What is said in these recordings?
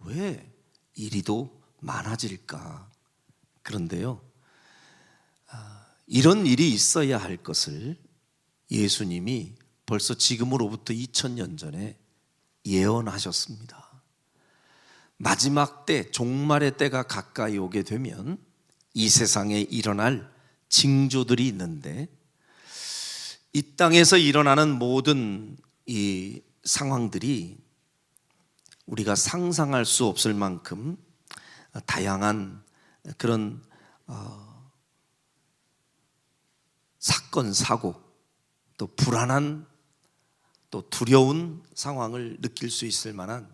왜 이리도 많아질까? 그런데요, 이런 일이 있어야 할 것을 예수님이 벌써 지금으로부터 2000년 전에 예언하셨습니다. 마지막 때, 종말의 때가 가까이 오게 되면 이 세상에 일어날 징조들이 있는데, 이 땅에서 일어나는 모든 이 상황들이 우리가 상상할 수 없을 만큼 다양한 그런 사건, 사고, 또 불안한, 또 두려운 상황을 느낄 수 있을 만한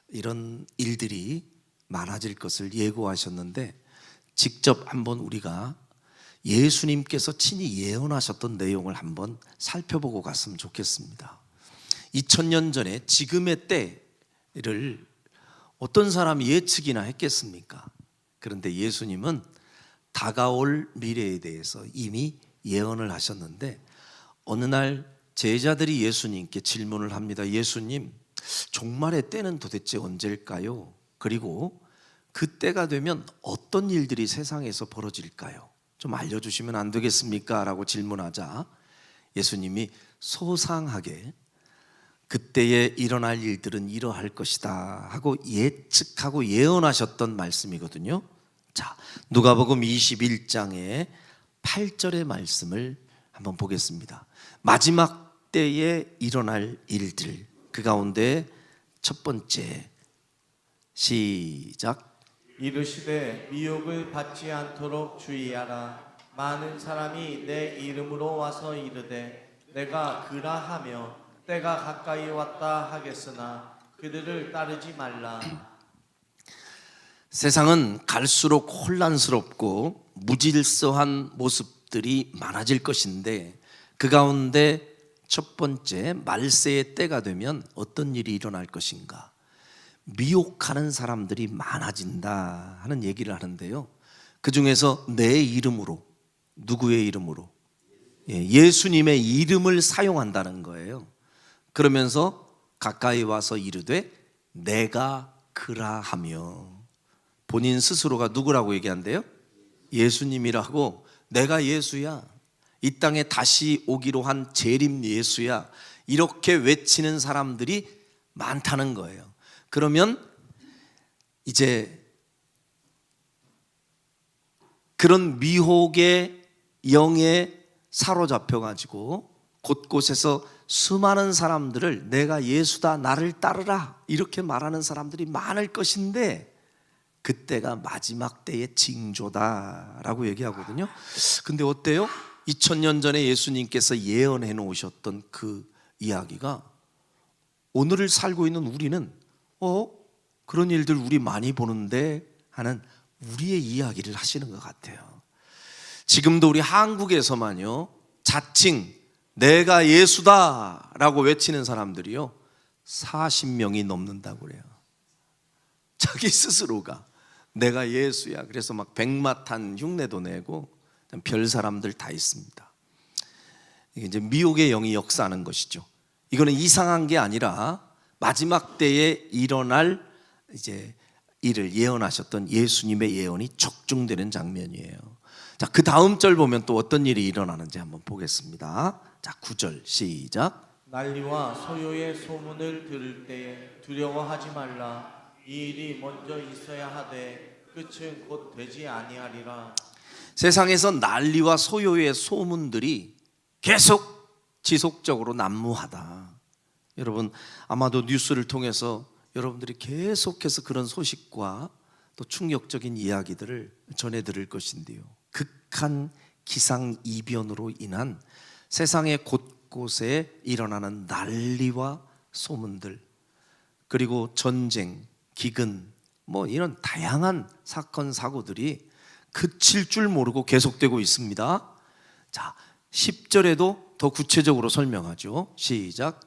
이런 일들이 많아질 것을 예고하셨는데, 직접 한번 우리가 예수님께서 친히 예언하셨던 내용을 한번 살펴보고 갔으면 좋겠습니다. 2000년 전에 지금의 때를 어떤 사람이 예측이나 했겠습니까? 그런데 예수님은 다가올 미래에 대해서 이미 예언을 하셨는데, 어느 날 제자들이 예수님께 질문을 합니다. 예수님, 종말의 때는 도대체 언제일까요? 그리고 그 때가 되면 어떤 일들이 세상에서 벌어질까요? 좀 알려주시면 안 되겠습니까? 라고 질문하자 예수님이 소상하게 그때에 일어날 일들은 이러할 것이다 하고 예측하고 예언하셨던 말씀이거든요. 자, 누가복음 21장의 8절의 말씀을 한번 보겠습니다. 마지막 때에 일어날 일들, 그 가운데 첫 번째, 시작. 이르시되 미혹을 받지 않도록 주의하라. 많은 사람이 내 이름으로 와서 이르되 내가 그라 하며 때가 가까이 왔다 하겠으나 그들을 따르지 말라. 세상은 갈수록 혼란스럽고 무질서한 모습들이 많아질 것인데, 그 가운데 첫 번째, 말세의 때가 되면 어떤 일이 일어날 것인가? 미혹하는 사람들이 많아진다 하는 얘기를 하는데요, 그 중에서 내 이름으로, 누구의 이름으로? 예수님의 이름을 사용한다는 거예요. 그러면서 가까이 와서 이르되 내가 그라 하며, 본인 스스로가 누구라고 얘기한대요? 예수님이라고. 내가 예수야, 이 땅에 다시 오기로 한 재림 예수야, 이렇게 외치는 사람들이 많다는 거예요. 그러면 이제 그런 미혹의 영에 사로잡혀 가지고 곳곳에서 수많은 사람들을 내가 예수다, 나를 따르라, 이렇게 말하는 사람들이 많을 것인데, 그때가 마지막 때의 징조다라고 얘기하거든요. 근데 어때요? 2000년 전에 예수님께서 예언해 놓으셨던 그 이야기가 오늘을 살고 있는 우리는 그런 일들 우리 많이 보는데 하는 우리의 이야기를 하시는 것 같아요. 지금도 우리 한국에서만요, 자칭 내가 예수다 라고 외치는 사람들이요 40명이 넘는다고 그래요. 자기 스스로가 내가 예수야, 그래서 막 백마탄 흉내도 내고 별 사람들 다 있습니다. 이게 이제 미혹의 영이 역사하는 것이죠. 이거는 이상한 게 아니라 마지막 때에 일어날 이제 일을 예언하셨던 예수님의 예언이 적중되는 장면이에요. 자, 그 다음 절 보면 또 어떤 일이 일어나는지 한번 보겠습니다. 자, 9절 시작. 난리와 소요의 소문을 들을 때에 두려워하지 말라. 이 일이 먼저 있어야 하되 끝은 곧 되지 아니하리라. 세상에서 난리와 소요의 소문들이 계속 지속적으로 난무하다. 여러분 아마도 뉴스를 통해서 여러분들이 계속해서 그런 소식과 또 충격적인 이야기들을 전해 들을 것인데요, 극한 기상이변으로 인한 세상의 곳곳에 일어나는 난리와 소문들, 그리고 전쟁, 기근, 이런 다양한 사건 사고들이 그칠 줄 모르고 계속되고 있습니다. 자, 10절에도 더 구체적으로 설명하죠. 시작.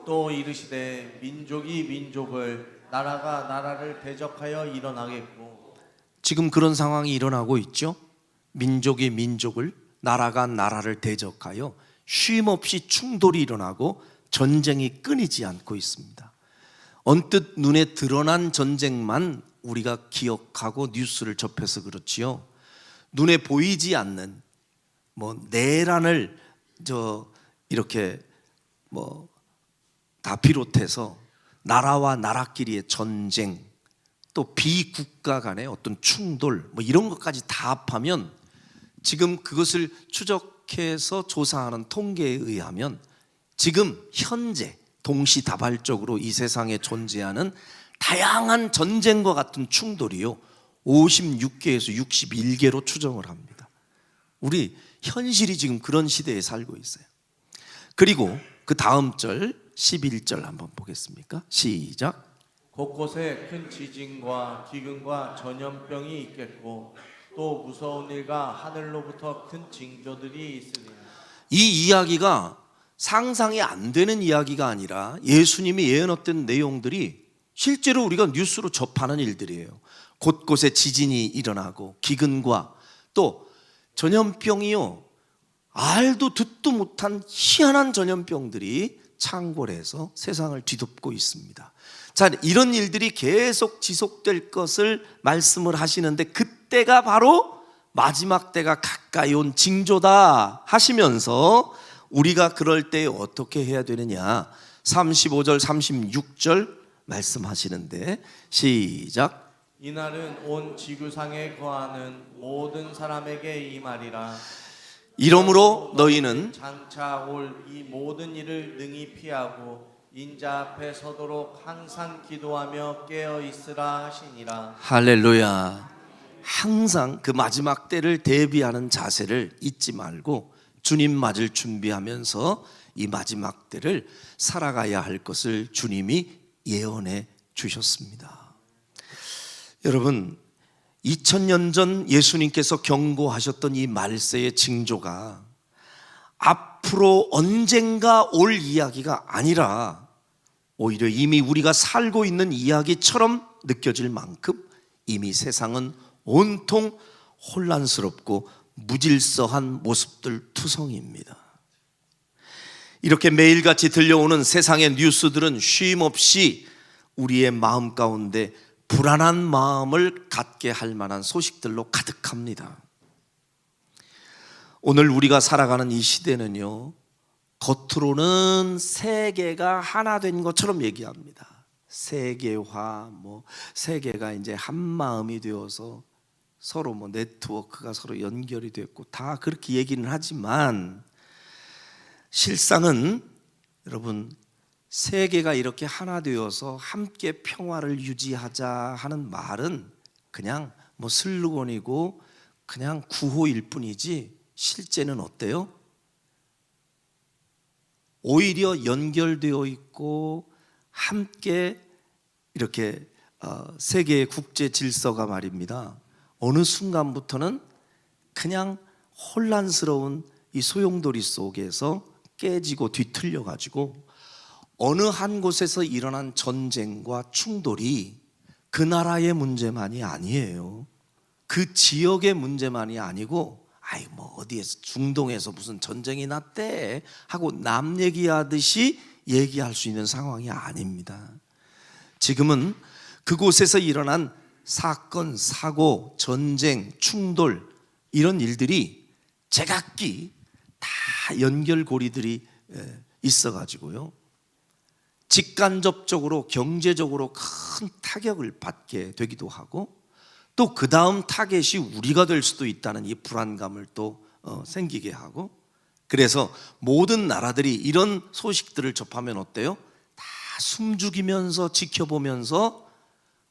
또 이르시되 민족이 민족을, 나라가 나라를 대적하여 일어나겠고. 지금 그런 상황이 일어나고 있죠. 민족이 민족을, 나라가 나라를 대적하여 쉼없이 충돌이 일어나고 전쟁이 끊이지 않고 있습니다. 언뜻 눈에 드러난 전쟁만 우리가 기억하고 뉴스를 접해서 그렇지요. 눈에 보이지 않는 내란을 이렇게 다 비롯해서 나라와 나라끼리의 전쟁, 또 비국가 간의 어떤 충돌 이런 것까지 다 합하면 지금 그것을 추적해서 조사하는 통계에 의하면 지금 현재 동시다발적으로 이 세상에 존재하는 다양한 전쟁과 같은 충돌이요 56개에서 61개로 추정을 합니다. 우리 현실이 지금 그런 시대에 살고 있어요. 그리고 그 다음 절 11절 한번 보겠습니까? 시작. 곳곳에 큰 지진과 기근과 전염병이 있겠고 또 무서운 일과 하늘로부터 큰 징조들이 있으리라. 이 이야기가 상상이 안 되는 이야기가 아니라 예수님이 예언했던 내용들이 실제로 우리가 뉴스로 접하는 일들이에요. 곳곳에 지진이 일어나고 기근과 또 전염병이요, 알도 듣도 못한 희한한 전염병들이 창궐해서 세상을 뒤덮고 있습니다. 자, 이런 일들이 계속 지속될 것을 말씀을 하시는데 그때가 바로 마지막 때가 가까이 온 징조다 하시면서 우리가 그럴 때 어떻게 해야 되느냐 35절 36절 말씀하시는데 시작. 이날은 온 지구상에 거하는 모든 사람에게 임하리라. 이러므로 너희는 장차 올 이 모든 일을 능히 피하고 인자 앞에 서도록 항상 기도하며 깨어 있으라 하시니라. 할렐루야. 항상 그 마지막 때를 대비하는 자세를 잊지 말고 주님 맞을 준비하면서 이 마지막 때를 살아가야 할 것을 주님이 예언해 주셨습니다. 여러분, 2000년 전 예수님께서 경고하셨던 이 말세의 징조가 앞으로 언젠가 올 이야기가 아니라 오히려 이미 우리가 살고 있는 이야기처럼 느껴질 만큼 이미 세상은 온통 혼란스럽고 무질서한 모습들 투성입니다. 이렇게 매일같이 들려오는 세상의 뉴스들은 쉼없이 우리의 마음 가운데 불안한 마음을 갖게 할 만한 소식들로 가득합니다. 오늘 우리가 살아가는 이 시대는요, 겉으로는 세계가 하나 된 것처럼 얘기합니다. 세계화, 세계가 이제 한 마음이 되어서 서로 네트워크가 서로 연결이 됐고 다 그렇게 얘기는 하지만 실상은 여러분 세계가 이렇게 하나 되어서 함께 평화를 유지하자 하는 말은 그냥 슬로건이고 그냥 구호일 뿐이지 실제는 어때요? 오히려 연결되어 있고 함께 이렇게 세계의 국제 질서가 말입니다. 어느 순간부터는 그냥 혼란스러운 이 소용돌이 속에서 깨지고 뒤틀려 가지고 어느 한 곳에서 일어난 전쟁과 충돌이 그 나라의 문제만이 아니에요. 그 지역의 문제만이 아니고 어디에서 중동에서 무슨 전쟁이 났대 하고 남 얘기하듯이 얘기할 수 있는 상황이 아닙니다. 지금은 그곳에서 일어난 사건, 사고, 전쟁, 충돌 이런 일들이 제각기 다 연결고리들이 있어가지고요 직간접적으로 경제적으로 큰 타격을 받게 되기도 하고 또 그 다음 타겟이 우리가 될 수도 있다는 이 불안감을 또 생기게 하고 그래서 모든 나라들이 이런 소식들을 접하면 어때요? 다 숨죽이면서 지켜보면서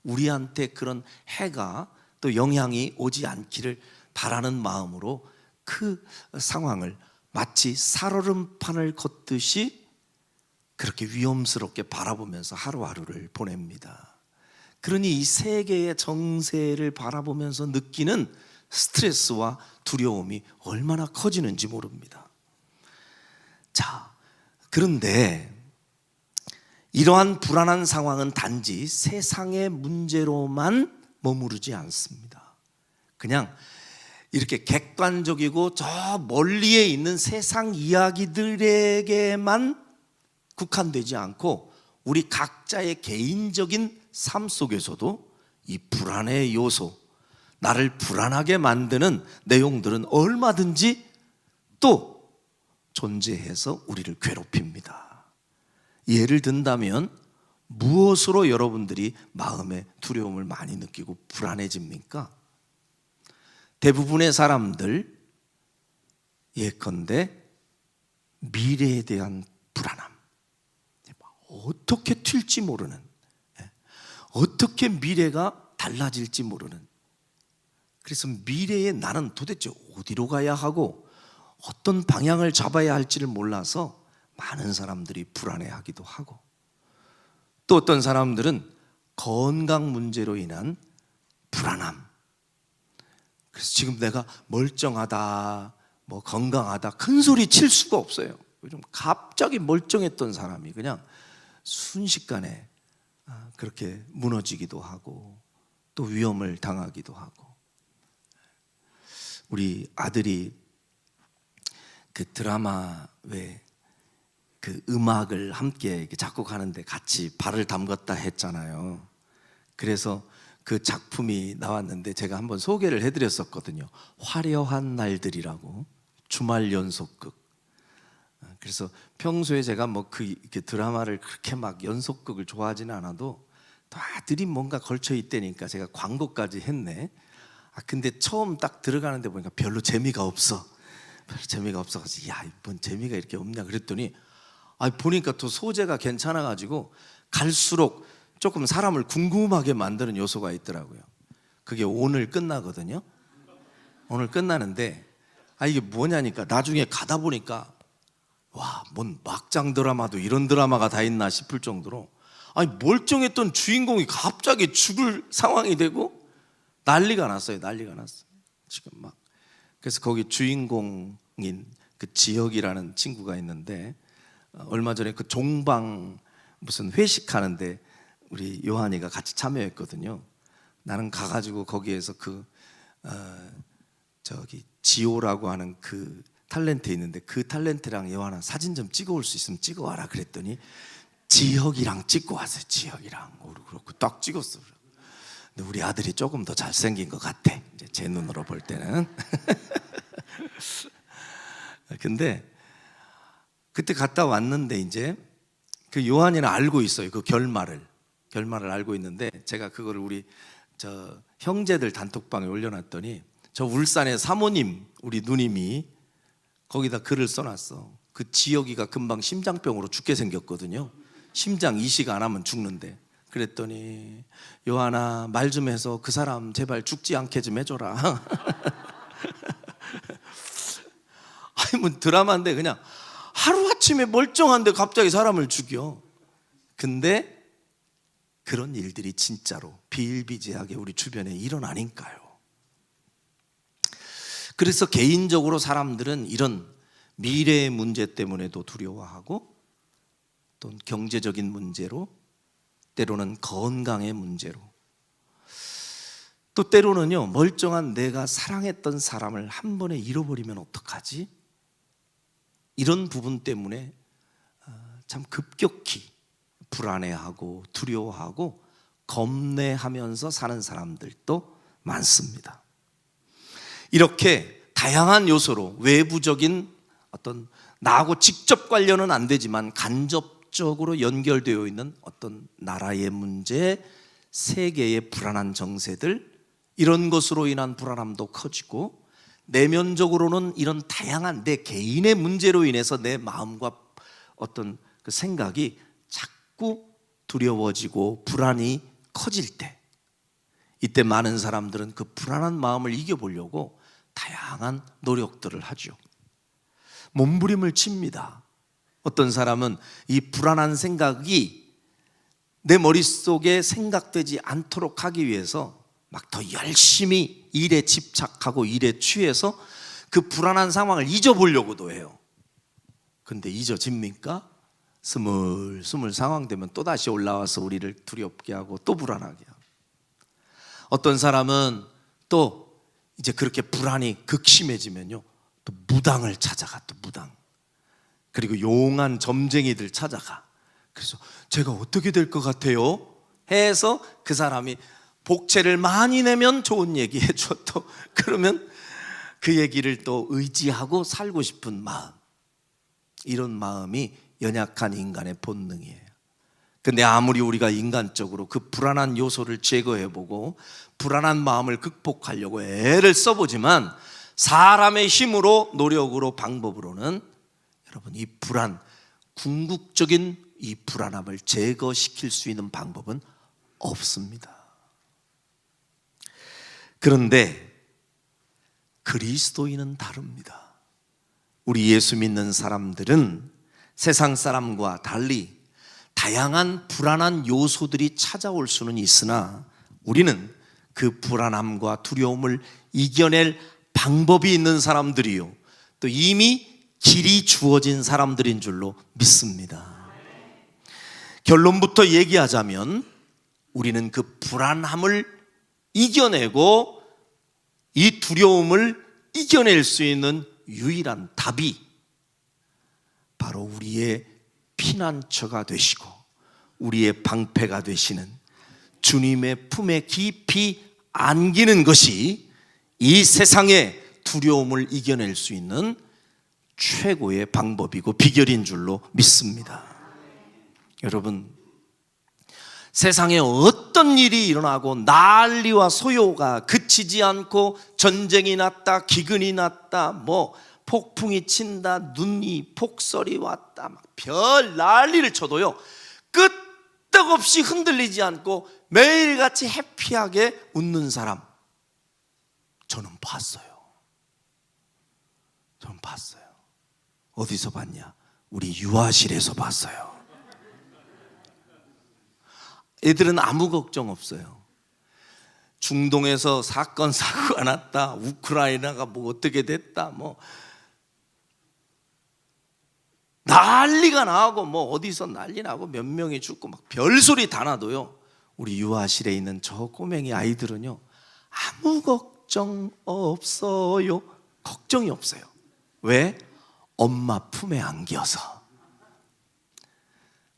우리한테 그런 해가 또 영향이 오지 않기를 바라는 마음으로 그 상황을 마치 살얼음판을 걷듯이 그렇게 위험스럽게 바라보면서 하루하루를 보냅니다. 그러니 이 세계의 정세를 바라보면서 느끼는 스트레스와 두려움이 얼마나 커지는지 모릅니다. 자, 그런데 이러한 불안한 상황은 단지 세상의 문제로만 머무르지 않습니다. 그냥 이렇게 객관적이고 저 멀리에 있는 세상 이야기들에게만 국한되지 않고 우리 각자의 개인적인 삶 속에서도 이 불안의 요소, 나를 불안하게 만드는 내용들은 얼마든지 또 존재해서 우리를 괴롭힙니다. 예를 든다면 무엇으로 여러분들이 마음의 두려움을 많이 느끼고 불안해집니까? 대부분의 사람들 예컨대 미래에 대한 불안함, 어떻게 튈지 모르는, 어떻게 미래가 달라질지 모르는, 그래서 미래의 나는 도대체 어디로 가야 하고 어떤 방향을 잡아야 할지를 몰라서 많은 사람들이 불안해하기도 하고, 또 어떤 사람들은 건강 문제로 인한 불안함, 그래서 지금 내가 멀쩡하다, 뭐 건강하다 큰 소리 칠 수가 없어요. 요즘 갑자기 멀쩡했던 사람이 그냥 순식간에 그렇게 무너지기도 하고 또 위험을 당하기도 하고. 우리 아들이 그 드라마 왜 그 음악을 함께 작곡하는데 같이 발을 담갔다 했잖아요. 그래서 그 작품이 나왔는데 제가 한번 소개를 해드렸었거든요. 화려한 날들이라고, 주말 연속극. 그래서 평소에 제가 뭐 그 드라마를 그렇게 막 연속극을 좋아하지는 않아도 다들이 뭔가 걸쳐 있다니까 제가 광고까지 했네. 근데 처음 딱 들어가는데 보니까 별로 재미가 없어. 별로 재미가 없어가지고 야, 뭔 재미가 이렇게 없냐 그랬더니 보니까 또 소재가 괜찮아가지고 갈수록 조금 사람을 궁금하게 만드는 요소가 있더라고요. 그게 오늘 끝나거든요. 오늘 끝나는데 이게 뭐냐니까 나중에 가다 보니까 와, 뭔 막장 드라마도 이런 드라마가 다 있나 싶을 정도로 멀쩡했던 주인공이 갑자기 죽을 상황이 되고 난리가 났어요. 난리가 났어요. 지금 막. 그래서 거기 주인공인 그 지혁이라는 친구가 있는데 얼마 전에 그 종방 무슨 회식하는데 우리 요한이가 같이 참여했거든요. 나는 가가지고 거기에서 저기 지호라고 하는 그 탤런트 있는데 그 탤런트랑 요한아 사진 좀 찍어올 수 있으면 찍어와라 그랬더니 지혁이랑 찍고 왔어요. 지혁이랑. 그렇고 딱 찍었어. 근데 우리 아들이 조금 더 잘생긴 것 같아. 이제 제 눈으로 볼 때는. 근데 그때 갔다 왔는데 이제 그 요한이는 알고 있어요. 그 결말을 알고 있는데 제가 그거를 우리 저 형제들 단톡방에 올려놨더니 저 울산의 사모님 우리 누님이 거기다 글을 써놨어. 그 지혁이가 금방 심장병으로 죽게 생겼거든요. 심장 이식 안 하면 죽는데. 그랬더니 요한아 말 좀 해서 그 사람 제발 죽지 않게 좀 해줘라. 뭐 드라마인데 그냥 하루아침에 멀쩡한데 갑자기 사람을 죽여. 근데 그런 일들이 진짜로 비일비재하게 우리 주변에 일어나니까요. 그래서 개인적으로 사람들은 이런 미래의 문제 때문에도 두려워하고 또 경제적인 문제로, 때로는 건강의 문제로, 또 때로는요 멀쩡한 내가 사랑했던 사람을 한 번에 잃어버리면 어떡하지? 이런 부분 때문에 참 급격히 불안해하고 두려워하고 겁내하면서 사는 사람들도 많습니다. 이렇게 다양한 요소로 외부적인 어떤 나하고 직접 관련은 안 되지만 간접적으로 연결되어 있는 어떤 나라의 문제, 세계의 불안한 정세들, 이런 것으로 인한 불안함도 커지고 내면적으로는 이런 다양한 내 개인의 문제로 인해서 내 마음과 어떤 그 생각이 자꾸 두려워지고 불안이 커질 때, 이때 많은 사람들은 그 불안한 마음을 이겨보려고 다양한 노력들을 하죠. 몸부림을 칩니다. 어떤 사람은 이 불안한 생각이 내 머릿속에 생각되지 않도록 하기 위해서 막 더 열심히 일에 집착하고 일에 취해서 그 불안한 상황을 잊어보려고도 해요. 근데 잊어집니까? 스물스물 상황 되면 또다시 올라와서 우리를 두렵게 하고 또 불안하게 하고, 어떤 사람은 또 이제 그렇게 불안이 극심해지면요 또 무당을 찾아가, 또 무당, 그리고 용한 점쟁이들 찾아가. 그래서 제가 어떻게 될 것 같아요? 해서 그 사람이 복채를 많이 내면 좋은 얘기 해줘. 또 그러면 그 얘기를 또 의지하고 살고 싶은 마음, 이런 마음이 연약한 인간의 본능이에요. 근데 아무리 우리가 인간적으로 그 불안한 요소를 제거해보고 불안한 마음을 극복하려고 애를 써보지만 사람의 힘으로, 노력으로, 방법으로는 여러분 이 불안, 궁극적인 이 불안함을 제거시킬 수 있는 방법은 없습니다. 그런데 그리스도인은 다릅니다. 우리 예수 믿는 사람들은 세상 사람과 달리 다양한 불안한 요소들이 찾아올 수는 있으나 우리는 그 불안함과 두려움을 이겨낼 방법이 있는 사람들이요, 또 이미 길이 주어진 사람들인 줄로 믿습니다. 결론부터 얘기하자면 우리는 그 불안함을 이겨내고 이 두려움을 이겨낼 수 있는 유일한 답이 바로 우리의 피난처가 되시고 우리의 방패가 되시는 주님의 품에 깊이 안기는 것이 이 세상의 두려움을 이겨낼 수 있는 최고의 방법이고 비결인 줄로 믿습니다. 여러분, 세상에 어떤 일이 일어나고 난리와 소요가 그치지 않고 전쟁이 났다, 기근이 났다, 뭐 폭풍이 친다, 눈이 폭설이 왔다, 막 별 난리를 쳐도요 끄떡없이 흔들리지 않고 매일같이 해피하게 웃는 사람 저는 봤어요. 저는 봤어요. 어디서 봤냐? 우리 유아실에서 봤어요. 애들은 아무 걱정 없어요. 중동에서 사건 사고가 났다, 우크라이나가 뭐 어떻게 됐다, 뭐 난리가 나고 뭐 어디서 난리 나고 몇 명이 죽고 막 별소리 다 나도요 우리 유아실에 있는 저 꼬맹이 아이들은요 아무 걱정 없어요. 걱정이 없어요. 왜? 엄마 품에 안겨서.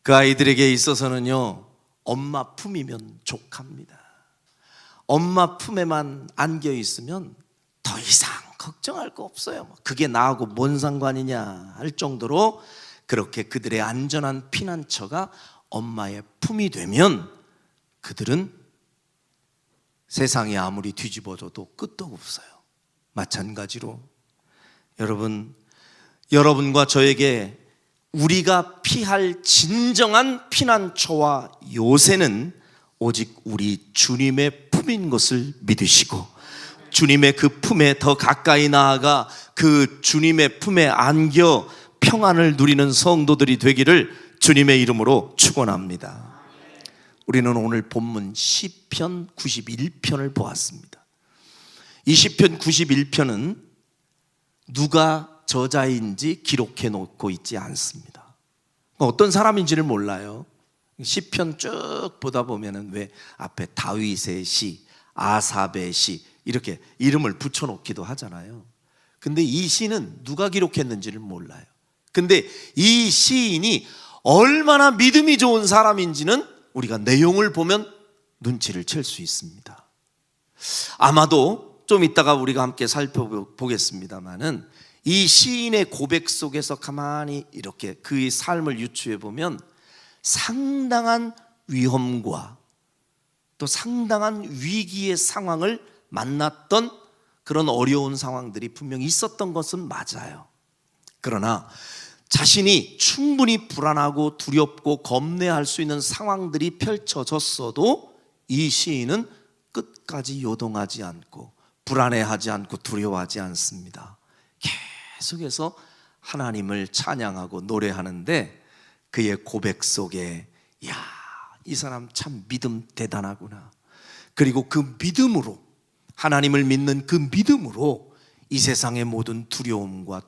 그 아이들에게 있어서는요 엄마 품이면 족합니다. 엄마 품에만 안겨 있으면 더 이상 걱정할 거 없어요. 그게 나하고 뭔 상관이냐 할 정도로 그렇게 그들의 안전한 피난처가 엄마의 품이 되면 그들은 세상이 아무리 뒤집어져도 끄떡 없어요. 마찬가지로 여러분, 여러분과 저에게 우리가 피할 진정한 피난처와 요새는 오직 우리 주님의 품인 것을 믿으시고 주님의 그 품에 더 가까이 나아가 그 주님의 품에 안겨 평안을 누리는 성도들이 되기를 주님의 이름으로 축원합니다. 우리는 오늘 본문 시편 91편을 보았습니다. 이 시편 91편은 누가 저자인지 기록해 놓고 있지 않습니다. 어떤 사람인지를 몰라요. 시편 쭉 보다 보면은 왜 앞에 다윗의 시, 아삽의 시 이렇게 이름을 붙여놓기도 하잖아요. 근데 이 시는 누가 기록했는지를 몰라요. 근데 이 시인이 얼마나 믿음이 좋은 사람인지는 우리가 내용을 보면 눈치를 챌 수 있습니다. 아마도 좀 이따가 우리가 함께 살펴보겠습니다만은 이 시인의 고백 속에서 가만히 이렇게 그의 삶을 유추해 보면 상당한 위험과 또 상당한 위기의 상황을 만났던 그런 어려운 상황들이 분명히 있었던 것은 맞아요. 그러나 자신이 충분히 불안하고 두렵고 겁내할 수 있는 상황들이 펼쳐졌어도 이 시인은 끝까지 요동하지 않고 불안해하지 않고 두려워하지 않습니다. 계속해서 하나님을 찬양하고 노래하는데 그의 고백 속에 야, 이 사람 참 믿음 대단하구나. 그리고 그 믿음으로, 하나님을 믿는 그 믿음으로 이 세상의 모든 두려움과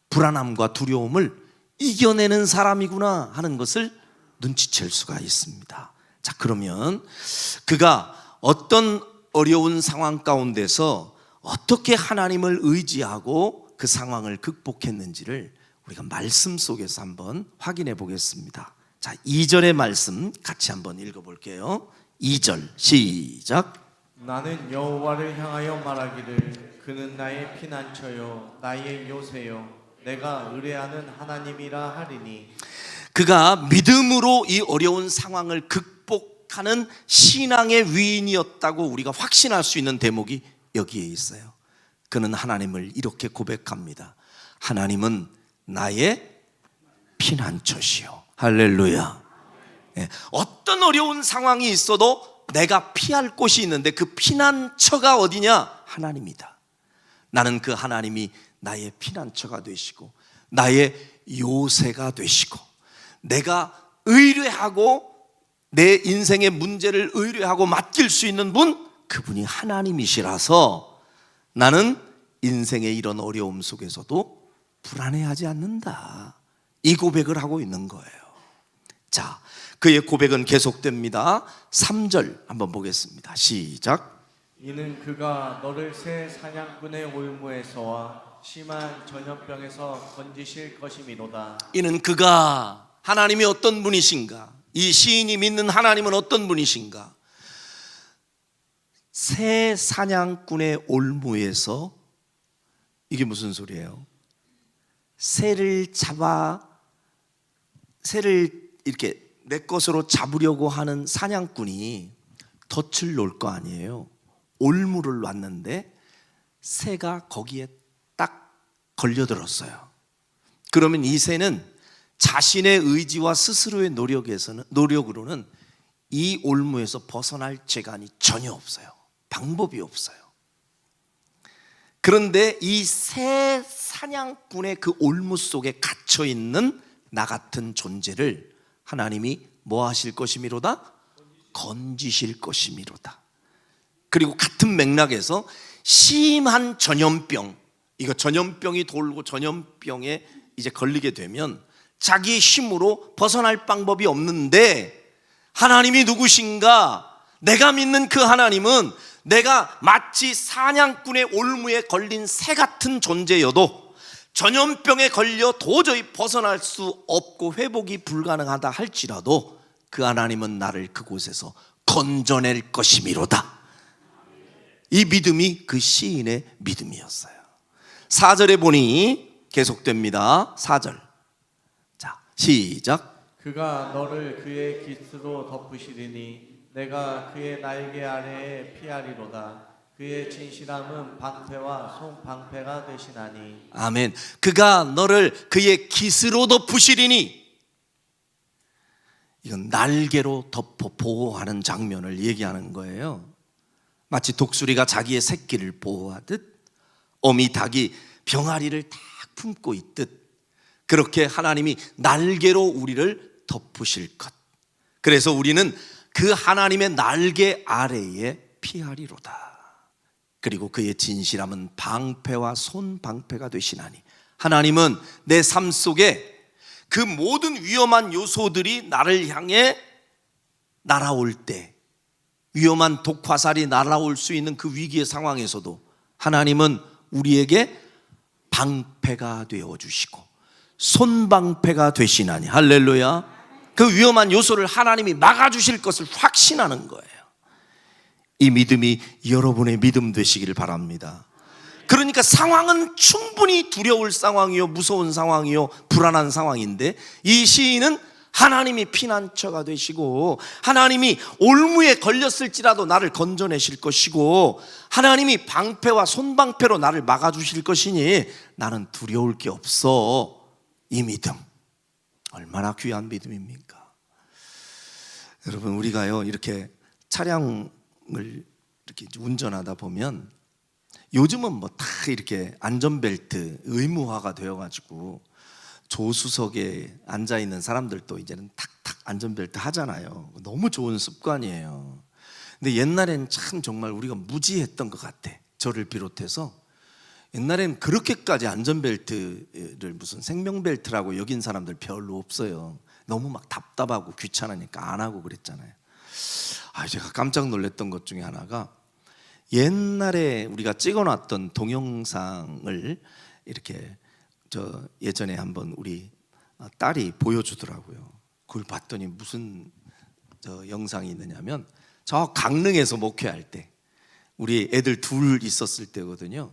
불안함과 두려움을 이겨내는 사람이구나 하는 것을 눈치챌 수가 있습니다. 자, 그러면 그가 어떤 어려운 상황 가운데서 어떻게 하나님을 의지하고 그 상황을 극복했는지를 우리가 말씀 속에서 한번 확인해 보겠습니다. 자, 2절의 말씀 같이 한번 읽어볼게요. 2절 시작. 나는 여호와를 향하여 말하기를 그는 나의 피난처요 나의 요새요 내가 의뢰하는 하나님이라 하리니. 그가 믿음으로 이 어려운 상황을 극복하는 신앙의 위인이었다고 우리가 확신할 수 있는 대목이 여기에 있어요. 그는 하나님을 이렇게 고백합니다. 하나님은 나의 피난처시요. 할렐루야. 어떤 어려운 상황이 있어도 내가 피할 곳이 있는데 그 피난처가 어디냐? 하나님이다. 나는 그 하나님이 나의 피난처가 되시고 나의 요새가 되시고 내가 의뢰하고 내 인생의 문제를 의뢰하고 맡길 수 있는 분, 그분이 하나님이시라서 나는 인생의 이런 어려움 속에서도 불안해하지 않는다. 이 고백을 하고 있는 거예요. 자, 그의 고백은 계속됩니다. 3절 한번 보겠습니다. 시작. 이는 그가 너를 새 사냥꾼의 올무에서와 심한 전염병에서 건지실 것이미로다. 이는 그가, 하나님이 어떤 분이신가? 이 시인이 믿는 하나님은 어떤 분이신가? 새 사냥꾼의 올무에서, 이게 무슨 소리예요? 새를 잡아, 새를 이렇게 내 것으로 잡으려고 하는 사냥꾼이 덫을 놓을 거 아니에요. 올무를 놨는데 새가 거기에 딱 걸려들었어요. 그러면 이 새는 자신의 의지와 스스로의 노력으로는 이 올무에서 벗어날 재간이 전혀 없어요. 방법이 없어요. 그런데 이 새 사냥꾼의 그 올무 속에 갇혀 있는 나 같은 존재를 하나님이 뭐 하실 것이미로다? 건지실 것이미로다. 그리고 같은 맥락에서 심한 전염병, 이거 전염병이 돌고 전염병에 이제 걸리게 되면 자기 힘으로 벗어날 방법이 없는데 하나님이 누구신가? 내가 믿는 그 하나님은 내가 마치 사냥꾼의 올무에 걸린 새 같은 존재여도 전염병에 걸려 도저히 벗어날 수 없고 회복이 불가능하다 할지라도 그 하나님은 나를 그곳에서 건져낼 것이미로다. 이 믿음이 그 시인의 믿음이었어요. 4절에 보니 계속됩니다. 4절. 자, 시작. 그가 너를 그의 깃으로 덮으시리니 내가 그의 날개 아래에 피하리로다. 그의 진실함은 방패와 송방패가 되시나니. 아멘. 그가 너를 그의 깃으로 덮으시리니, 이건 날개로 덮어 보호하는 장면을 얘기하는 거예요. 마치 독수리가 자기의 새끼를 보호하듯, 어미 닭이 병아리를 딱 품고 있듯, 그렇게 하나님이 날개로 우리를 덮으실 것. 그래서 우리는 그 하나님의 날개 아래에 피하리로다. 그리고 그의 진실함은 방패와 손방패가 되시나니, 하나님은 내 삶 속에 그 모든 위험한 요소들이 나를 향해 날아올 때, 위험한 독화살이 날아올 수 있는 그 위기의 상황에서도 하나님은 우리에게 방패가 되어주시고 손방패가 되시나니, 할렐루야. 그 위험한 요소를 하나님이 막아주실 것을 확신하는 거예요. 이 믿음이 여러분의 믿음 되시기를 바랍니다. 그러니까 상황은 충분히 두려울 상황이요, 무서운 상황이요, 불안한 상황인데 이 시인은 하나님이 피난처가 되시고 하나님이 올무에 걸렸을지라도 나를 건져내실 것이고 하나님이 방패와 손방패로 나를 막아주실 것이니 나는 두려울 게 없어. 이 믿음 얼마나 귀한 믿음입니까? 여러분, 우리가요 이렇게 차량을 이렇게 운전하다 보면 요즘은 뭐 다 이렇게 안전벨트 의무화가 되어가지고 조수석에 앉아있는 사람들도 이제는 탁탁 안전벨트 하잖아요. 너무 좋은 습관이에요. 근데 옛날엔 참 정말 우리가 무지했던 것 같아. 저를 비롯해서 옛날엔 그렇게까지 안전벨트를 무슨 생명벨트라고 여긴 사람들 별로 없어요. 너무 막 답답하고 귀찮으니까 안 하고 그랬잖아요. 제가 깜짝 놀랐던 것 중에 하나가, 옛날에 우리가 찍어놨던 동영상을 이렇게 저 예전에 한번 우리 딸이 보여주더라고요. 그걸 봤더니 무슨 저 영상이 있느냐면 저 강릉에서 목회할 때 우리 애들 둘 있었을 때거든요.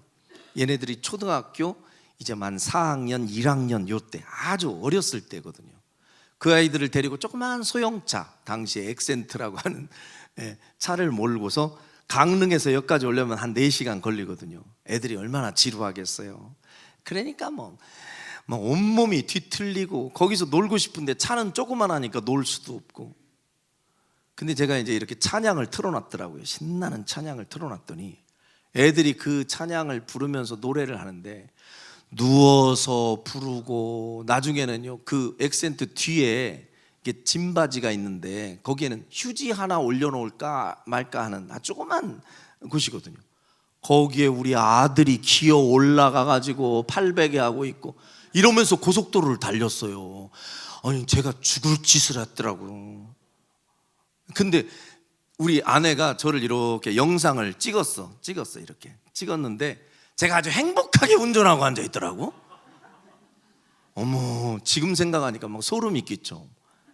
얘네들이 초등학교 이제 만 4학년, 1학년 요때 아주 어렸을 때거든요. 그 아이들을 데리고 조그만 소형차, 당시에 엑센트라고 하는 차를 몰고서 강릉에서 여기까지 오려면 한 4시간 걸리거든요. 애들이 얼마나 지루하겠어요. 그러니까 뭐 온몸이 뒤틀리고 거기서 놀고 싶은데 차는 조그만하니까 놀 수도 없고. 근데 제가 이제 이렇게 찬양을 틀어놨더라고요. 신나는 찬양을 틀어놨더니 애들이 그 찬양을 부르면서 노래를 하는데 누워서 부르고, 나중에는요 그 액센트 뒤에 이게 짐바지가 있는데 거기에는 휴지 하나 올려놓을까 말까 하는 조그만 곳이거든요. 거기에 우리 아들이 기어 올라가가지고 팔베개 하고 있고 이러면서 고속도로를 달렸어요. 아니 제가 죽을 짓을 했더라고요. 근데 우리 아내가 저를 이렇게 영상을 찍었어 이렇게 찍었는데 제가 아주 행복하게 운전하고 앉아 있더라고. 어머, 지금 생각하니까 막 소름이 끼쳐.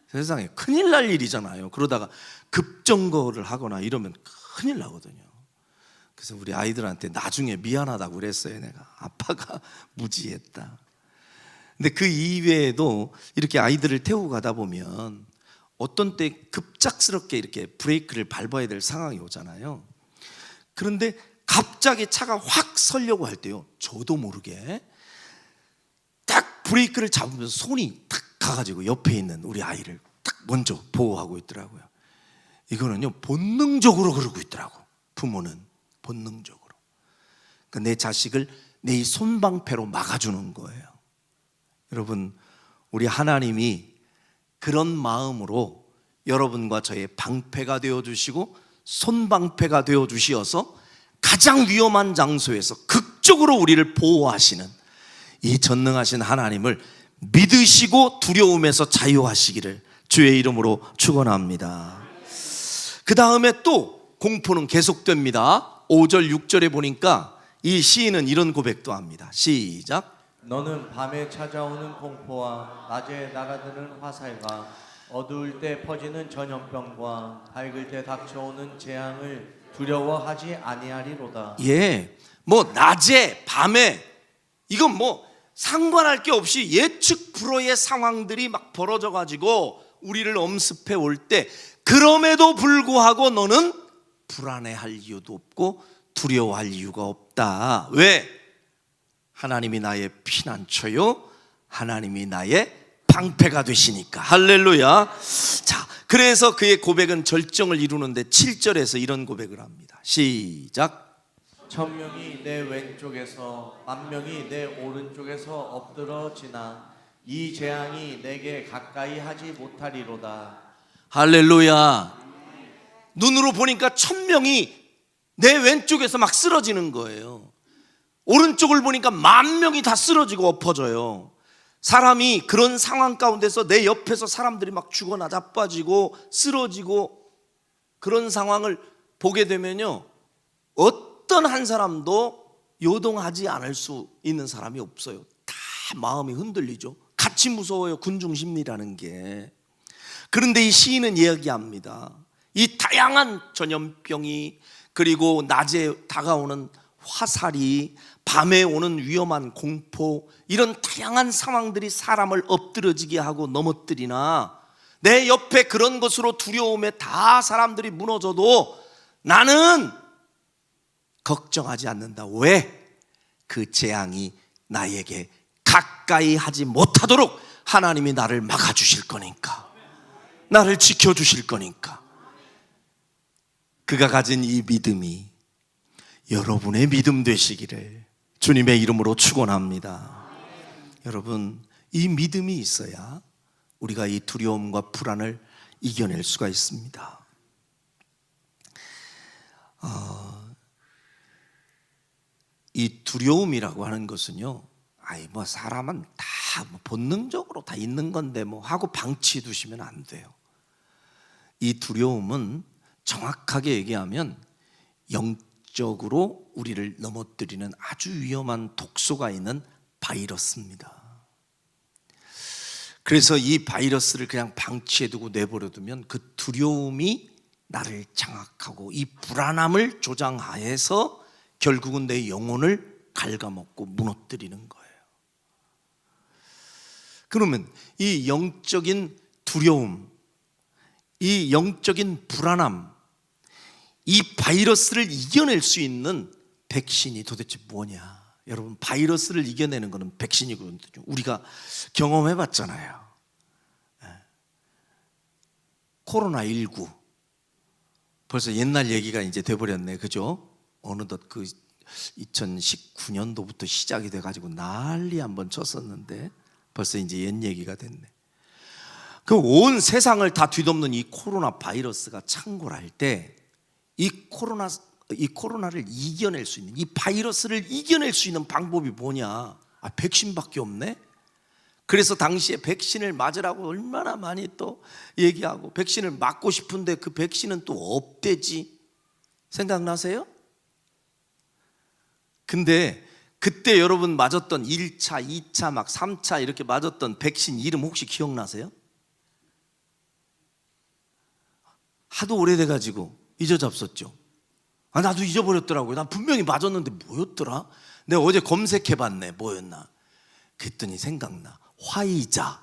세상에 큰일 날 일이잖아요. 그러다가 급정거를 하거나 이러면 큰일 나거든요. 그래서 우리 아이들한테 나중에 미안하다고 그랬어요. 내가 아빠가 무지했다. 근데 그 이외에도 이렇게 아이들을 태우고 가다 보면 어떤 때 급작스럽게 이렇게 브레이크를 밟아야 될 상황이 오잖아요. 그런데 갑자기 차가 확 서려고 할 때요, 저도 모르게 딱 브레이크를 잡으면서 손이 탁 가가지고 옆에 있는 우리 아이를 딱 먼저 보호하고 있더라고요. 이거는요 본능적으로 그러고 있더라고. 부모는 본능적으로. 그러니까 내 자식을 내 이 손방패로 막아주는 거예요. 여러분, 우리 하나님이 그런 마음으로 여러분과 저의 방패가 되어주시고 손방패가 되어주시어서 가장 위험한 장소에서 극적으로 우리를 보호하시는 이 전능하신 하나님을 믿으시고 두려움에서 자유하시기를 주의 이름으로 축원합니다. 그 다음에 또 공포는 계속됩니다. 5절 6절에 보니까 이 시인은 이런 고백도 합니다. 시작. 너는 밤에 찾아오는 공포와 낮에 날아드는 화살과 어두울 때 퍼지는 전염병과 밝을 때 닥쳐오는 재앙을 두려워하지 아니하리로다. 예, 뭐 낮에 밤에 이건 뭐 상관할 게 없이 예측 불허의 상황들이 막 벌어져 가지고 우리를 엄습해 올 때 그럼에도 불구하고 너는 불안해할 이유도 없고 두려워할 이유가 없다. 왜? 하나님이 나의 피난처요, 하나님이 나의 방패가 되시니까. 할렐루야. 자, 그래서 그의 고백은 절정을 이루는데 7절에서 이런 고백을 합니다. 시작. 1000명이 내 왼쪽에서 10,000명이 내 오른쪽에서 엎드러지나 이 재앙이 내게 가까이 하지 못하리로다. 할렐루야. 눈으로 보니까 1000명이 내 왼쪽에서 막 쓰러지는 거예요. 오른쪽을 보니까 10,000명이 다 쓰러지고 엎어져요. 사람이 그런 상황 가운데서 내 옆에서 사람들이 막 죽어나 자빠지고 쓰러지고 그런 상황을 보게 되면요, 어떤 한 사람도 요동하지 않을 수 있는 사람이 없어요. 다 마음이 흔들리죠. 같이 무서워요, 군중심리라는 게. 그런데 이 시인은 이야기합니다. 이 다양한 전염병이, 그리고 낮에 다가오는 화살이, 밤에 오는 위험한 공포, 이런 다양한 상황들이 사람을 엎드러지게 하고 넘어뜨리나 내 옆에 그런 것으로 두려움에 다 사람들이 무너져도 나는 걱정하지 않는다. 왜? 그 재앙이 나에게 가까이 하지 못하도록 하나님이 나를 막아주실 거니까, 나를 지켜주실 거니까. 그가 가진 이 믿음이 여러분의 믿음 되시기를 주님의 이름으로 축원합니다. 여러분, 이 믿음이 있어야 우리가 이 두려움과 불안을 이겨낼 수가 있습니다. 이 두려움이라고 하는 것은요, 뭐 사람은 다 뭐 본능적으로 다 있는 건데 뭐 하고 방치해 두시면 안 돼요. 이 두려움은 정확하게 얘기하면 영적으로 우리를 넘어뜨리는 아주 위험한 독소가 있는 바이러스입니다. 그래서 이 바이러스를 그냥 방치해두고 내버려두면 그 두려움이 나를 장악하고 이 불안함을 조장하여서 결국은 내 영혼을 갉아먹고 무너뜨리는 거예요. 그러면 이 영적인 두려움, 이 영적인 불안함, 이 바이러스를 이겨낼 수 있는 백신이 도대체 뭐냐? 여러분, 바이러스를 이겨내는 것은 백신이거든요. 우리가 경험해 봤잖아요. 코로나19 벌써 옛날 얘기가 이제 돼버렸네, 그죠? 어느덧 그 2019년도부터 시작이 돼가지고 난리 한번 쳤었는데 벌써 이제 옛 얘기가 됐네. 그 온 세상을 다 뒤덮는 이 코로나 바이러스가 창궐할 때 이 코로나를 이겨낼 수 있는, 이 바이러스를 이겨낼 수 있는 방법이 뭐냐? 백신밖에 없네? 그래서 당시에 백신을 맞으라고 얼마나 많이 또 얘기하고, 백신을 맞고 싶은데 그 백신은 또 없대지. 생각나세요? 근데 그때 여러분 맞았던 1차, 2차, 막 3차 이렇게 맞았던 백신 이름 혹시 기억나세요? 하도 오래돼가지고 잊어잡섰죠. 나도 잊어버렸더라고요. 난 분명히 맞았는데 뭐였더라? 내가 어제 검색해봤네. 뭐였나? 그랬더니 생각나. 화이자,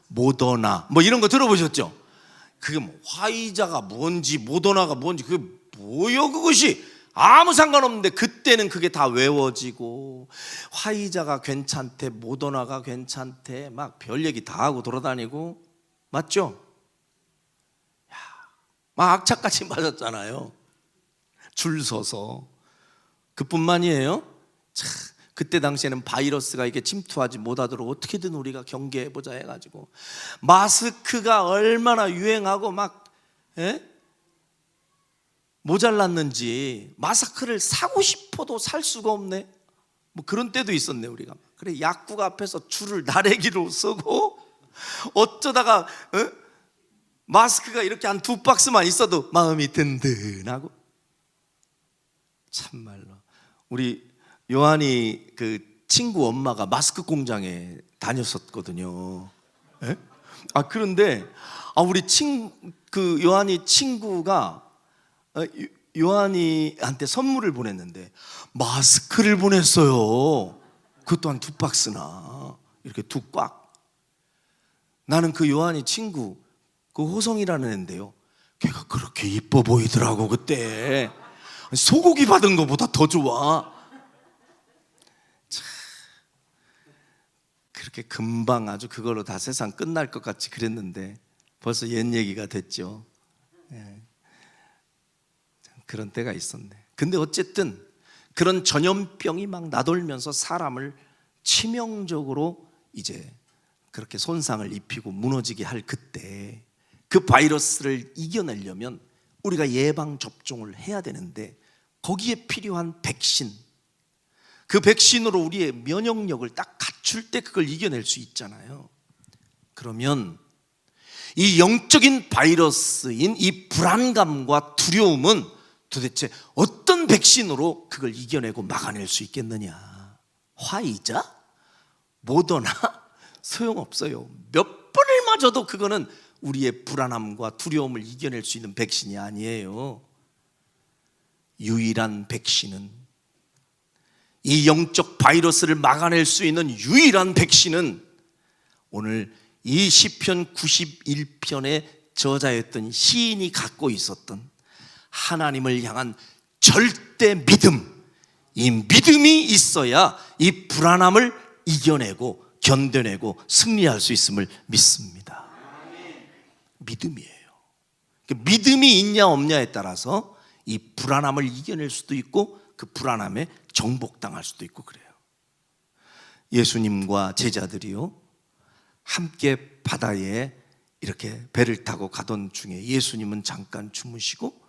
모더나 뭐 이런 거 들어보셨죠? 그게 뭐 화이자가 뭔지 모더나가 뭔지 그게 뭐요 그것이? 아무 상관없는데 그때는 그게 다 외워지고 화이자가 괜찮대, 모더나가 괜찮대, 막 별 얘기 다 하고 돌아다니고, 맞죠? 막 악착같이 맞았잖아요. 줄 서서. 그뿐만이에요. 참, 그때 당시에는 바이러스가 이게 침투하지 못하도록 어떻게든 우리가 경계해보자 해가지고 마스크가 얼마나 유행하고 막 모자랐는지 마스크를 사고 싶어도 살 수가 없네. 뭐 그런 때도 있었네 우리가. 그래 약국 앞에서 줄을 나래기로 서고 어쩌다가 마스크가 이렇게 한 2박스만 있어도 마음이 든든하고. 참말로 우리 요한이 그 친구 엄마가 마스크 공장에 다녔었거든요. 그런데 우리 그 요한이 친구가 요한이한테 선물을 보냈는데 마스크를 보냈어요. 그것도 한 2박스나 이렇게 두 꽉. 나는 그 요한이 친구 그 호성이라는 애인데요, 걔가 그렇게 이뻐 보이더라고. 그때 소고기 받은 것보다 더 좋아. 참, 그렇게 금방 아주 그걸로 다 세상 끝날 것 같이 그랬는데 벌써 옛 얘기가 됐죠. 그런 때가 있었네. 근데 어쨌든 그런 전염병이 막 나돌면서 사람을 치명적으로 이제 그렇게 손상을 입히고 무너지게 할 그때 그 바이러스를 이겨내려면 우리가 예방 접종을 해야 되는데 거기에 필요한 백신, 그 백신으로 우리의 면역력을 딱 갖출 때 그걸 이겨낼 수 있잖아요. 그러면 이 영적인 바이러스인 이 불안감과 두려움은 도대체 어떤 백신으로 그걸 이겨내고 막아낼 수 있겠느냐? 화이자? 모더나? 소용없어요. 몇 번을 맞아도 그거는 우리의 불안함과 두려움을 이겨낼 수 있는 백신이 아니에요. 유일한 백신은, 이 영적 바이러스를 막아낼 수 있는 유일한 백신은 오늘 이 시편 91편의 저자였던 시인이 갖고 있었던 하나님을 향한 절대 믿음, 이 믿음이 있어야 이 불안함을 이겨내고 견뎌내고 승리할 수 있음을 믿습니다. 믿음이에요. 믿음이 있냐 없냐에 따라서 이 불안함을 이겨낼 수도 있고 그 불안함에 정복당할 수도 있고 그래요. 예수님과 제자들이요 함께 바다에 이렇게 배를 타고 가던 중에 예수님은 잠깐 주무시고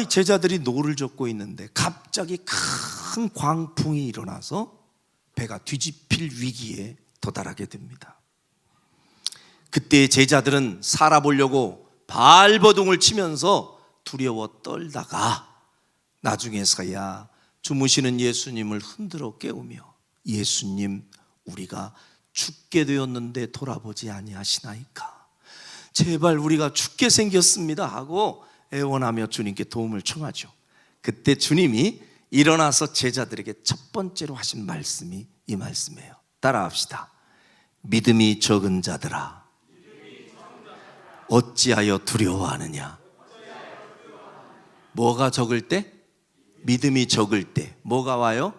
제자들이 노를 젓고 있는데 갑자기 큰 광풍이 일어나서 배가 뒤집힐 위기에 도달하게 됩니다. 그때 제자들은 살아보려고 발버둥을 치면서 두려워 떨다가 나중에서야 주무시는 예수님을 흔들어 깨우며 예수님 우리가 죽게 되었는데 돌아보지 아니하시나이까. 제발 우리가 죽게 생겼습니다 하고 애원하며 주님께 도움을 청하죠. 그때 주님이 일어나서 제자들에게 첫 번째로 하신 말씀이 이 말씀이에요. 따라합시다. 믿음이 적은 자들아, 어찌하여 두려워하느냐. 뭐가 적을 때? 믿음이 적을 때 뭐가 와요?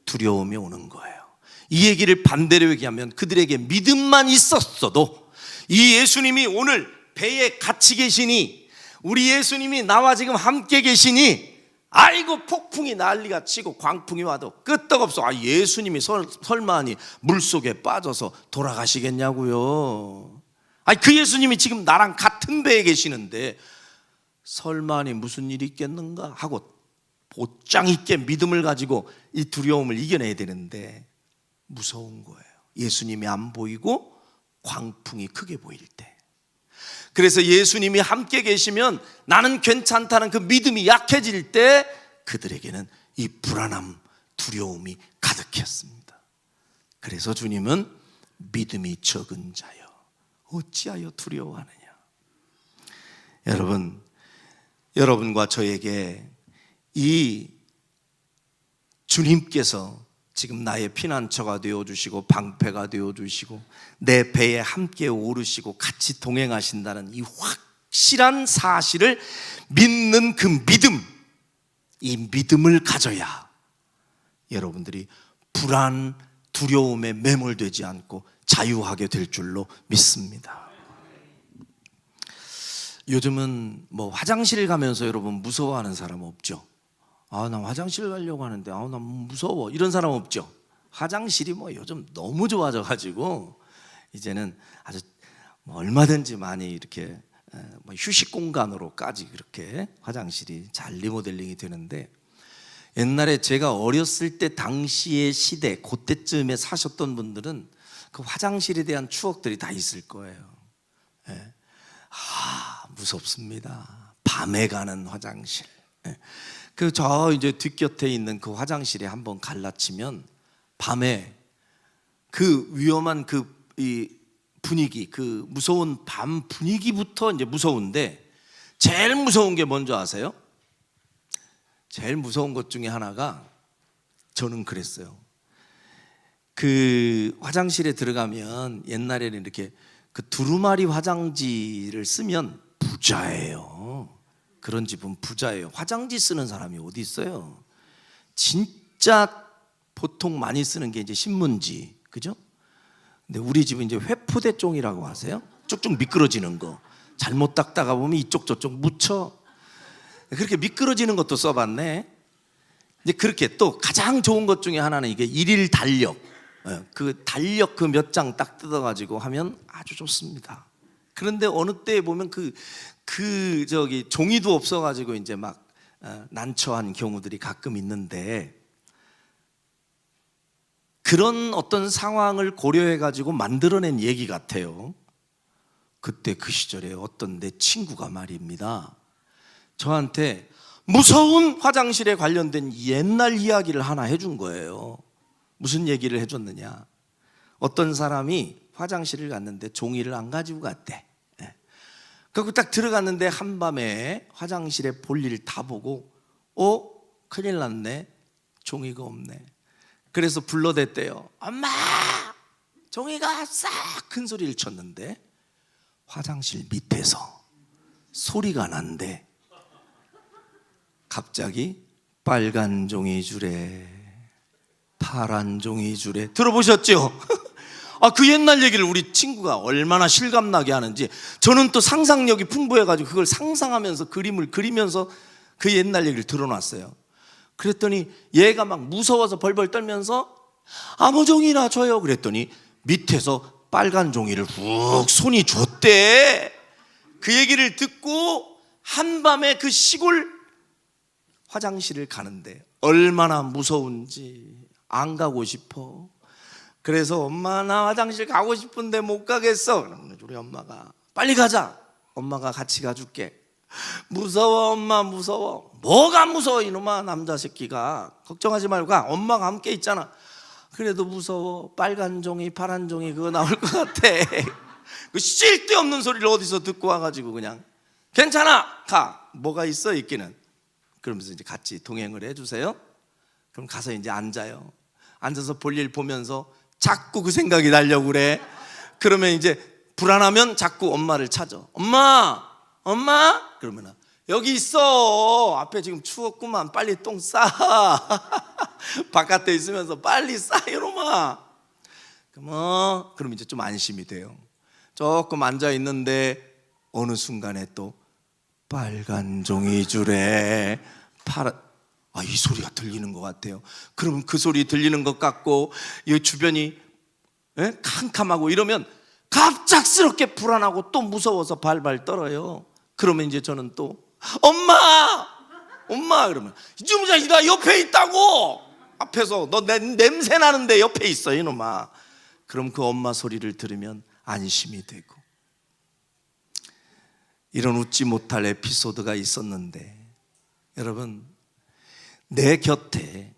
두려움이 오는 거예요. 이 얘기를 반대로 얘기하면 그들에게 믿음만 있었어도 이 예수님이 오늘 배에 같이 계시니, 우리 예수님이 나와 지금 함께 계시니, 아이고 폭풍이 난리가 치고 광풍이 와도 끄떡없어. 예수님이 설마니 물속에 빠져서 돌아가시겠냐고요. 그 예수님이 지금 나랑 같은 배에 계시는데 설마니 무슨 일이 있겠는가 하고 곧장 있게 믿음을 가지고 이 두려움을 이겨내야 되는데 무서운 거예요. 예수님이 안 보이고 광풍이 크게 보일 때. 그래서 예수님이 함께 계시면 나는 괜찮다는 그 믿음이 약해질 때 그들에게는 이 불안함, 두려움이 가득했습니다. 그래서 주님은 믿음이 적은 자여 어찌하여 두려워하느냐. 여러분과 저에게 이 주님께서 지금 나의 피난처가 되어주시고 방패가 되어주시고 내 배에 함께 오르시고 같이 동행하신다는 이 확실한 사실을 믿는 그 믿음, 이 믿음을 가져야 여러분들이 불안, 두려움에 매몰되지 않고 자유하게 될 줄로 믿습니다. 요즘은 화장실 가면서 여러분 무서워하는 사람 없죠? 나 화장실 가려고 하는데 나 무서워, 이런 사람 없죠? 화장실이 요즘 너무 좋아져가지고 이제는 아주 얼마든지 많이 이렇게 휴식 공간으로까지 그렇게 화장실이 잘 리모델링이 되는데, 옛날에 제가 어렸을 때 당시의 시대, 그때쯤에 사셨던 분들은 그 화장실에 대한 추억들이 다 있을 거예요. 무섭습니다. 밤에 가는 화장실. 저 이제 뒷곁에 있는 그 화장실에 한번 갈라치면 밤에 그 위험한 이 분위기, 그 무서운 밤 분위기부터 이제 무서운데, 제일 무서운 게 뭔지 아세요? 제일 무서운 것 중에 하나가, 저는 그랬어요. 그 화장실에 들어가면 옛날에는 이렇게 그 두루마리 화장지를 쓰면 부자예요. 그런 집은 부자예요. 화장지 쓰는 사람이 어디 있어요? 진짜 보통 많이 쓰는 게 이제 신문지, 그죠? 근데 우리 집은 이제 회포대종이라고 하세요. 쭉쭉 미끄러지는 거. 잘못 닦다가 보면 이쪽 저쪽 묻혀. 그렇게 미끄러지는 것도 써봤네. 이제 그렇게 또 가장 좋은 것 중에 하나는 이게 일일 달력. 그 달력 그 몇 장 딱 뜯어가지고 하면 아주 좋습니다. 그런데 어느 때에 보면 종이도 없어가지고 이제 막 난처한 경우들이 가끔 있는데, 그런 어떤 상황을 고려해가지고 만들어낸 얘기 같아요. 그때 그 시절에 어떤 내 친구가 말입니다, 저한테 무서운 화장실에 관련된 옛날 이야기를 하나 해준 거예요. 무슨 얘기를 해줬느냐, 어떤 사람이 화장실을 갔는데 종이를 안 가지고 갔대. 그리고 딱 들어갔는데 한밤에 화장실에 볼일 다 보고 큰일 났네, 종이가 없네. 그래서 불러댔대요. 엄마, 종이가 싹 큰 소리를 쳤는데 화장실 밑에서 소리가 난대. 갑자기 빨간 종이 주래, 파란 종이 주래. 들어보셨죠? 그 옛날 얘기를 우리 친구가 얼마나 실감나게 하는지, 저는 또 상상력이 풍부해가지고 그걸 상상하면서 그림을 그리면서 그 옛날 얘기를 들어놨어요. 그랬더니 얘가 막 무서워서 벌벌 떨면서 아무 종이나 줘요. 그랬더니 밑에서 빨간 종이를 훅 손이 줬대. 그 얘기를 듣고 한밤에 그 시골 화장실을 가는데 얼마나 무서운지 안 가고 싶어. 그래서 엄마, 나 화장실 가고 싶은데 못 가겠어. 그러면 우리 엄마가 빨리 가자, 엄마가 같이 가줄게. 무서워 엄마, 무서워. 뭐가 무서워 이놈아, 남자 새끼가. 걱정하지 말고 가, 엄마가 함께 있잖아. 그래도 무서워. 빨간 종이 파란 종이 그거 나올 것 같아. 그 쓸데없는 소리를 어디서 듣고 와가지고 그냥 괜찮아 가. 뭐가 있어 있기는. 그러면서 이제 같이 동행을 해주세요. 그럼 가서 이제 앉아요. 앉아서 볼일 보면서 자꾸 그 생각이 나려고 그래. 그러면 이제 불안하면 자꾸 엄마를 찾아. 엄마 그러면 여기 있어. 앞에 지금 추웠구만. 빨리 똥 싸. 바깥에 있으면서 빨리 싸 이놈아. 그럼 이제 좀 안심이 돼요. 조금 앉아 있는데 어느 순간에 또 빨간 종이줄에 파란, 이 소리가 들리는 것 같아요. 그러면 그 소리 들리는 것 같고 이 주변이 캄캄하고 이러면 갑작스럽게 불안하고 또 무서워서 발발 떨어요. 그러면 이제 저는 또 엄마 그러면 이놈 자식 나 옆에 있다고. 앞에서 너 냄새 나는데 옆에 있어 이놈아. 그럼 그 엄마 소리를 들으면 안심이 되고. 이런 웃지 못할 에피소드가 있었는데 여러분, 내 곁에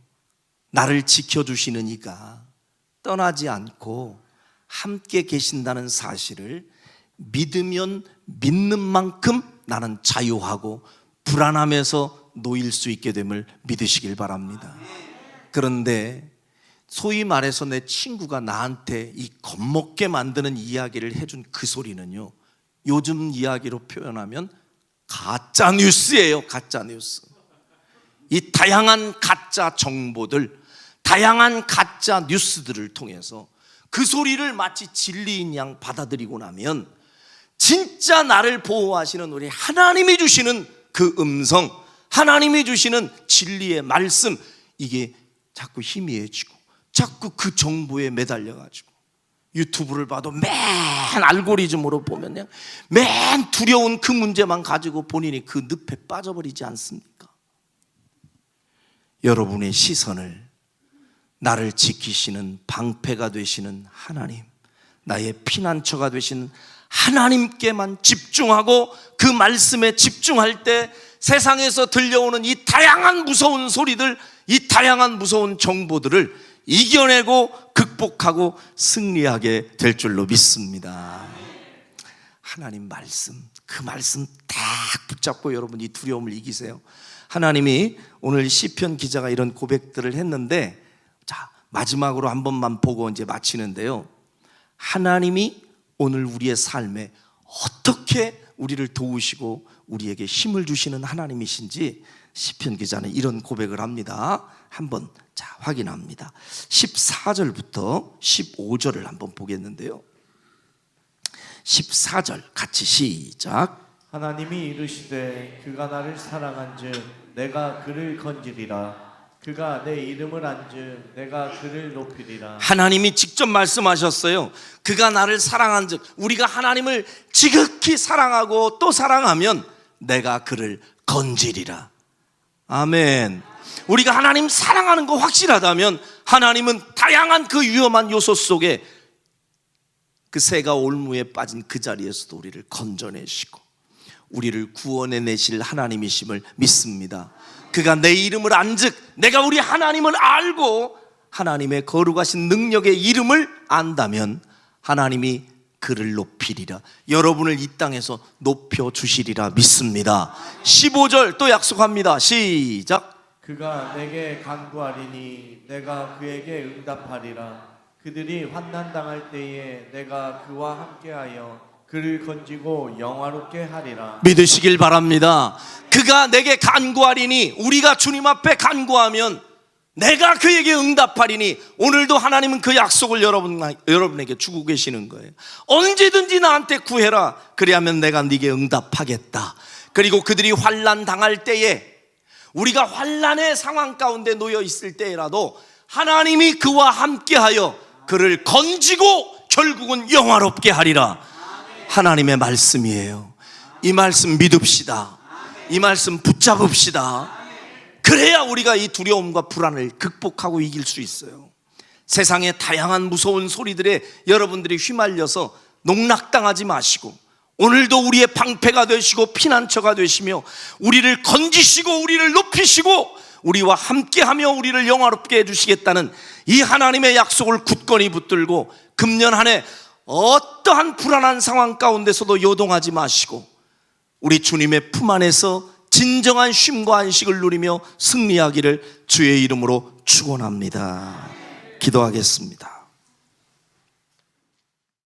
나를 지켜주시는 이가 떠나지 않고 함께 계신다는 사실을 믿으면 믿는 만큼 나는 자유하고 불안함에서 놓일 수 있게 됨을 믿으시길 바랍니다. 그런데 소위 말해서 내 친구가 나한테 이 겁먹게 만드는 이야기를 해준 그 소리는요, 요즘 이야기로 표현하면 가짜 뉴스예요. 가짜 뉴스. 이 다양한 가짜 정보들, 다양한 가짜 뉴스들을 통해서 그 소리를 마치 진리인 양 받아들이고 나면 진짜 나를 보호하시는 우리 하나님이 주시는 그 음성, 하나님이 주시는 진리의 말씀, 이게 자꾸 희미해지고 자꾸 그 정보에 매달려가지고 유튜브를 봐도 맨 알고리즘으로 보면 맨 두려운 그 문제만 가지고 본인이 그 늪에 빠져버리지 않습니까? 여러분의 시선을 나를 지키시는 방패가 되시는 하나님, 나의 피난처가 되신 하나님께만 집중하고 그 말씀에 집중할 때 세상에서 들려오는 이 다양한 무서운 소리들, 이 다양한 무서운 정보들을 이겨내고 극복하고 승리하게 될 줄로 믿습니다. 하나님 말씀, 그 말씀 딱 붙잡고 여러분 이 두려움을 이기세요. 하나님이 오늘 시편 기자가 이런 고백들을 했는데, 자, 마지막으로 한 번만 보고 이제 마치는데요, 하나님이 오늘 우리의 삶에 어떻게 우리를 도우시고 우리에게 힘을 주시는 하나님이신지 시편 기자는 이런 고백을 합니다. 한번 확인합니다. 14절부터 15절을 한번 보겠는데요, 14절 같이 시작. 하나님이 이르시되 그가 나를 사랑한즉 내가 그를 건지리라. 그가 내 이름을 안즉 내가 그를 높이리라. 하나님이 직접 말씀하셨어요. 그가 나를 사랑한즉, 우리가 하나님을 지극히 사랑하고 또 사랑하면 내가 그를 건지리라. 아멘. 우리가 하나님 사랑하는 거 확실하다면 하나님은 다양한 그 위험한 요소 속에 그 새가 올무에 빠진 그 자리에서도 우리를 건져내시고 우리를 구원해내실 하나님이심을 믿습니다. 그가 내 이름을 안즉, 내가 우리 하나님을 알고 하나님의 거룩하신 능력의 이름을 안다면 하나님이 그를 높이리라. 여러분을 이 땅에서 높여주시리라 믿습니다. 15절 또 약속합니다. 시작. 그가 내게 간구하리니 내가 그에게 응답하리라. 그들이 환난당할 때에 내가 그와 함께하여 그를 건지고 영화롭게 하리라. 믿으시길 바랍니다. 그가 내게 간구하리니, 우리가 주님 앞에 간구하면 내가 그에게 응답하리니, 오늘도 하나님은 그 약속을 여러분에게 주고 계시는 거예요. 언제든지 나한테 구해라. 그리하면 내가 네게 응답하겠다. 그리고 그들이 환난 당할 때에, 우리가 환난의 상황 가운데 놓여 있을 때라도 하나님이 그와 함께하여 그를 건지고 결국은 영화롭게 하리라. 하나님의 말씀이에요. 이 말씀 믿읍시다. 이 말씀 붙잡읍시다. 그래야 우리가 이 두려움과 불안을 극복하고 이길 수 있어요. 세상의 다양한 무서운 소리들에 여러분들이 휘말려서 농락당하지 마시고, 오늘도 우리의 방패가 되시고 피난처가 되시며 우리를 건지시고 우리를 높이시고 우리와 함께하며 우리를 영화롭게 해주시겠다는 이 하나님의 약속을 굳건히 붙들고 금년 한 해 어떠한 불안한 상황 가운데서도 요동하지 마시고 우리 주님의 품 안에서 진정한 쉼과 안식을 누리며 승리하기를 주의 이름으로 축원합니다. 기도하겠습니다.